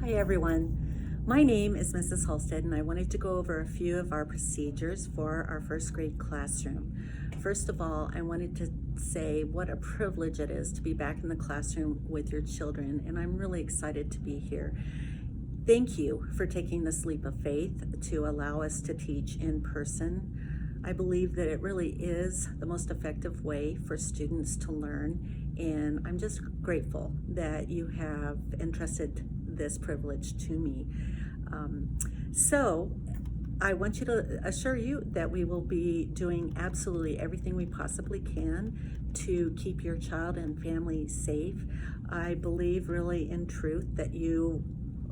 Hi everyone. My name is Mrs. Halstead and I wanted to go over a few of our procedures for our first grade classroom. First of all, I wanted to say what a privilege it is to be back in the classroom with your children, and I'm really excited to be here. Thank you for taking this leap of faith to allow us to teach in person. I believe that it really is the most effective way for students to learn, and I'm just grateful that you have entrusted this privilege to me. So I want you to assure you that we will be doing absolutely everything we possibly can to keep your child and family safe. I believe really in truth that you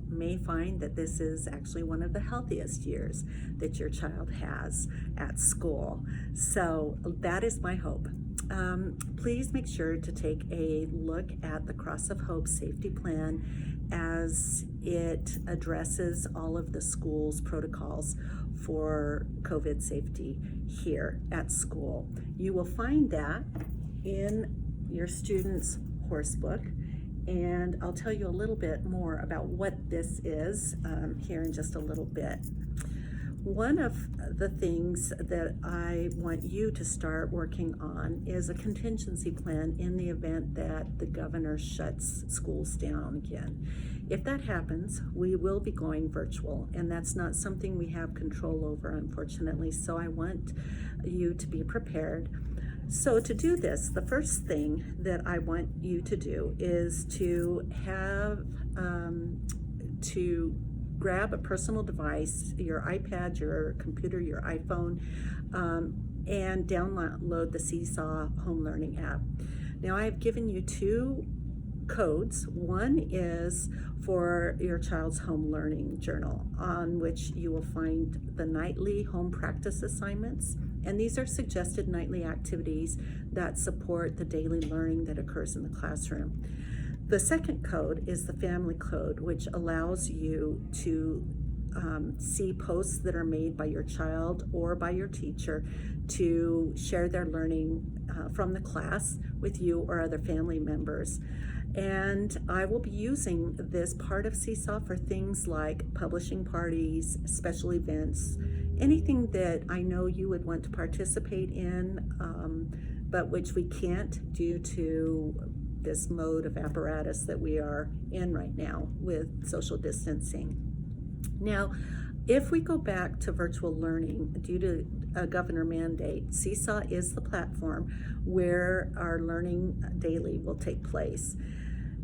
may find that this is actually one of the healthiest years that your child has at school. So that is my hope. Please make sure to take a look at the Cross of Hope safety plan as it addresses all of the school's protocols for COVID safety here at school. You will find that in your student's horse book, and I'll tell you a little bit more about what this is here in just a little bit. One of the things that I want you to start working on is a contingency plan in the event that the governor shuts schools down again. If that happens, we will be going virtual, and that's not something we have control over, unfortunately, so I want you to be prepared. So to do this, the first thing that I want you to do is to have to grab a personal device, your iPad, your computer, your iPhone, and download the Seesaw Home Learning app. Now I have given you two codes. One is for your child's home learning journal, on which you will find the nightly home practice assignments, and these are suggested nightly activities that support the daily learning that occurs in the classroom. The second code is the family code, which allows you to see posts that are made by your child or by your teacher to share their learning from the class with you or other family members. And I will be using this part of Seesaw for things like publishing parties, special events, anything that I know you would want to participate in, but which we can't due to this mode of apparatus that we are in right now with social distancing. Now, if we go back to virtual learning due to a governor mandate, Seesaw is the platform where our learning daily will take place.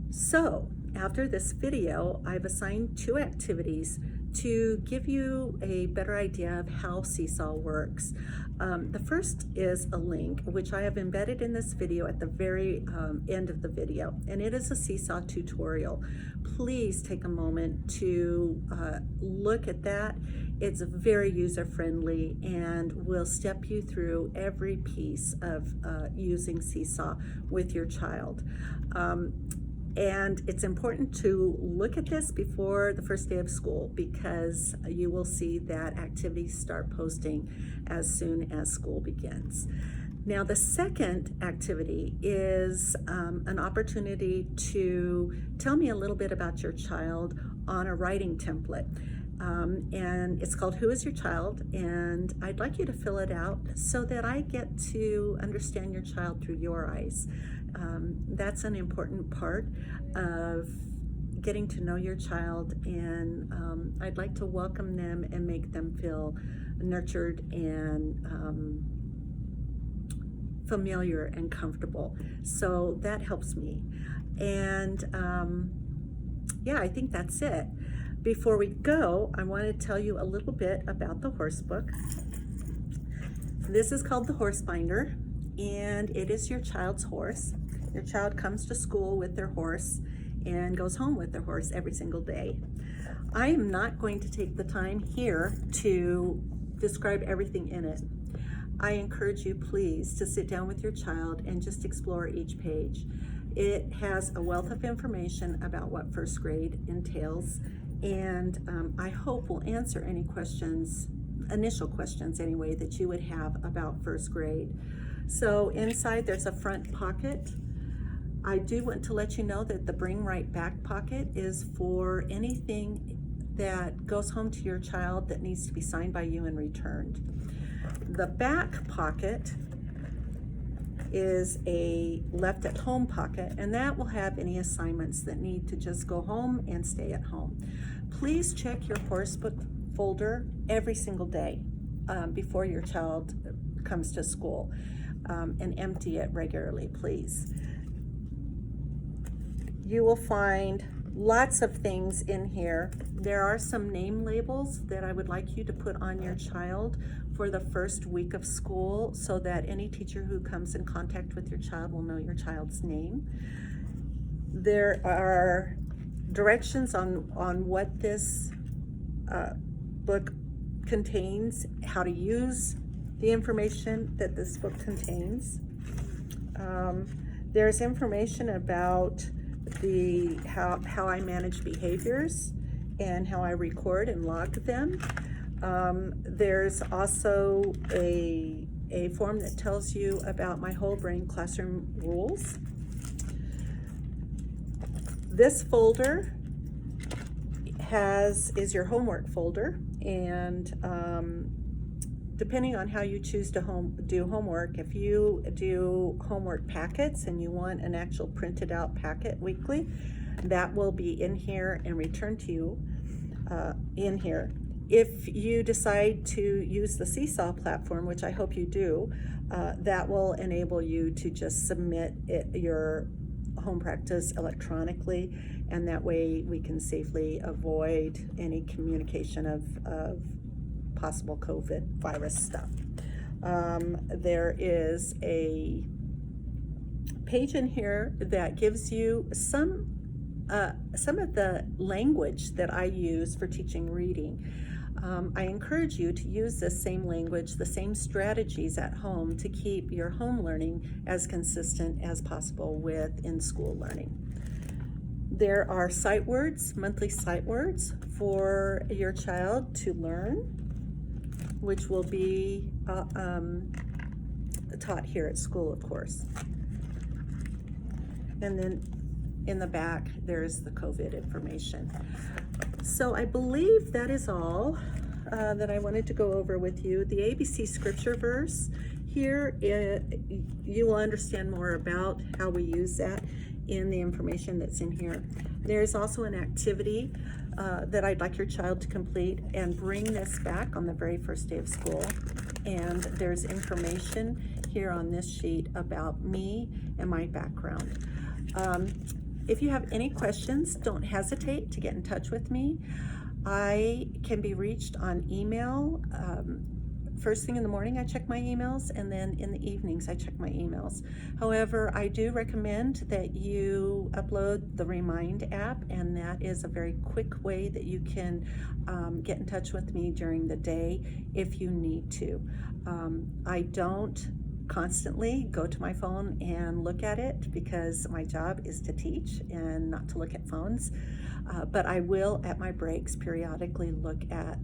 So after this video, I've assigned two activities to give you a better idea of how Seesaw works. The first is a link, which I have embedded in this video at the very end of the video, and it is a Seesaw tutorial. Please take a moment to look at that. It's very user-friendly and will step you through every piece of using Seesaw with your child. And it's important to look at this before the first day of school, because you will see that activities start posting as soon as school begins. Now, the second activity is an opportunity to tell me a little bit about your child on a writing template. And it's called Who is Your Child? And I'd like you to fill it out so that I get to understand your child through your eyes. That's an important part of getting to know your child, and I'd like to welcome them and make them feel nurtured and familiar and comfortable. So that helps me. And yeah, I think that's it. Before we go, I want to tell you a little bit about the horse book. This is called the Horse Binder, and it is your child's horse. Your child comes to school with their horse and goes home with their horse every single day. I am not going to take the time here to describe everything in it. I encourage you, please, to sit down with your child and just explore each page. It has a wealth of information about what first grade entails, and I hope will answer any questions, initial questions anyway, that you would have about first grade. So inside there's a front pocket. I do want to let you know that the Bring Right Back pocket is for anything that goes home to your child that needs to be signed by you and returned. The back pocket is a left at home pocket, and that will have any assignments that need to just go home and stay at home. Please check your course book folder every single day before your child comes to school, and empty it regularly, please. You will find lots of things in here. There are some name labels that I would like you to put on your child for the first week of school, so that any teacher who comes in contact with your child will know your child's name. There are directions on what this book contains, how to use the information that this book contains. There's information about how I manage behaviors and how I record and log them. There's also a form that tells you about my whole brain classroom rules. This folder is your homework folder, and depending on how you choose to do homework, if you do homework packets and you want an actual printed out packet weekly, that will be in here and returned to you in here. If you decide to use the Seesaw platform, which I hope you do, that will enable you to just submit your home practice electronically, and that way we can safely avoid any communication of possible COVID virus stuff. There is a page in here that gives you some of the language that I use for teaching reading. I encourage you to use the same language, the same strategies at home to keep your home learning as consistent as possible with in-school learning. There are sight words, monthly sight words for your child to learn, which will be taught here at school, of course. And then in the back, there's the COVID information. So I believe that is all that I wanted to go over with you. The ABC scripture verse here, you will understand more about how we use that in the information that's in here. There's also an activity that I'd like your child to complete and bring this back on the very first day of school. And there's information here on this sheet about me and my background. If you have any questions, don't hesitate to get in touch with me. I can be reached on email. First thing in the morning, I check my emails, and then in the evenings, I check my emails. However, I do recommend that you upload the Remind app, and that is a very quick way that you can get in touch with me during the day if you need to. I don't constantly go to my phone and look at it because my job is to teach and not to look at phones, but I will at my breaks periodically look at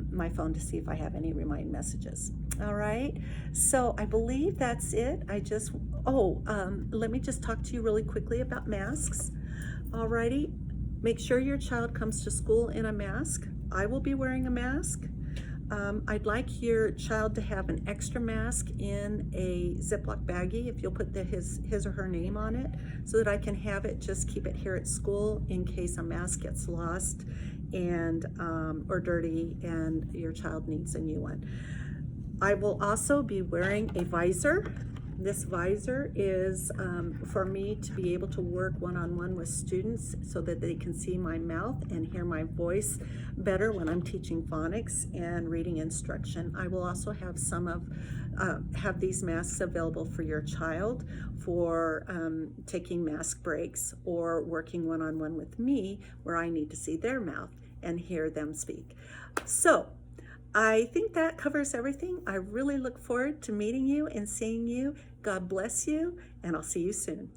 my phone to see if I have any remind messages. All right, so I believe that's it. Let me just talk to you really quickly about masks. All righty, make sure your child comes to school in a mask. I will be wearing a mask. I'd like your child to have an extra mask in a Ziploc baggie, if you'll put his or her name on it, so that I can have it, just keep it here at school in case a mask gets lost and or dirty and your child needs a new one. I will also be wearing a visor. This visor is for me to be able to work one-on-one with students so that they can see my mouth and hear my voice better when I'm teaching phonics and reading instruction. I will also have have these masks available for your child for taking mask breaks or working one-on-one with me where I need to see their mouth and hear them speak. So I think that covers everything. I really look forward to meeting you and seeing you. God bless you, and I'll see you soon.